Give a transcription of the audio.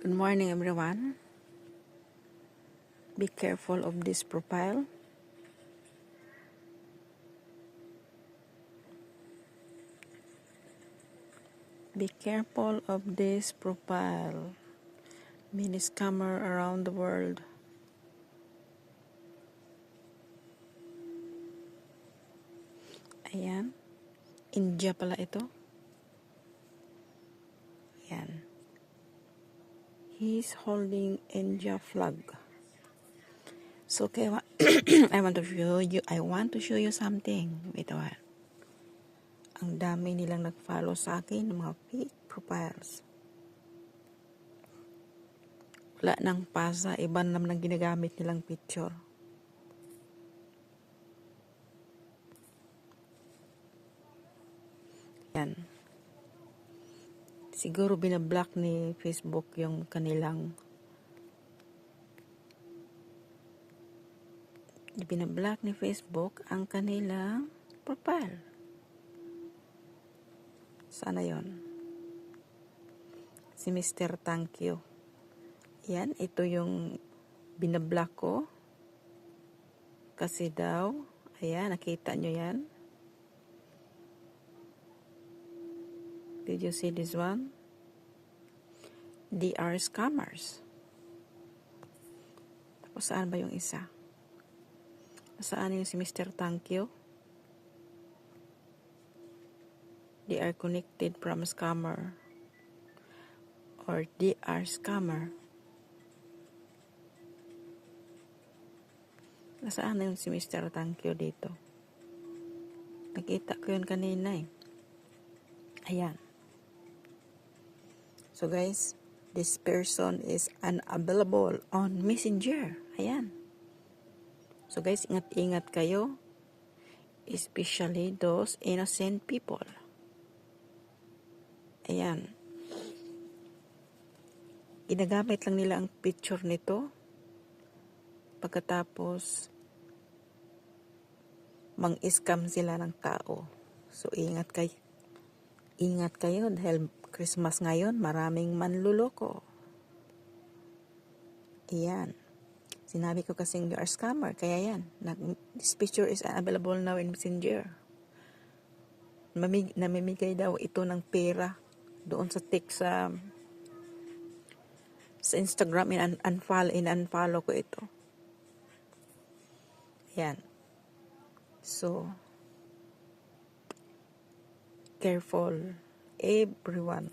Good morning, everyone. Be careful of this profile. Be careful of this profile. Many scammer around the world. Ayan. India pala ito. Ayan. He's holding India flag. So, okay, I want to show you something. Ito. Ang dami nilang nag-follow sa akin ng mga fake profiles. Wala nang pasa, iba naman ang ginagamit nilang picture. Yan. Siguro binablock ni Facebook yung kanilang binablock ni Facebook ang kanilang profile. Sana yon? Si Mr. Thank You. Yan, ito yung binablock ko. Kasi daw, ayan, nakita nyo yan. Did you see this one? They are scammers. Tapos saan ba yung isa? Saan yung si Mr. Thank You? They are connected from scammer. Or they are scammer. Nasaan na yung si Mr. Thank You dito? Nakita ko yun kanina eh. Ayan. So guys, this person is unavailable on Messenger. Ayan. So guys, ingat-ingat kayo. Especially those innocent people. Ayan. Ginagamit lang nila ang picture nito. Pagkatapos, mang-scam sila ng tao. So ingat kayo. Ingat kayo dahil Christmas ngayon, maraming manluloko. Ayan. Sinabi ko kasing you are scammer, kaya yan. This picture is available now in Messenger. Namimigay daw ito ng pera doon sa sa Instagram, in-unfollow ko ito. Ayan. So, careful, everyone.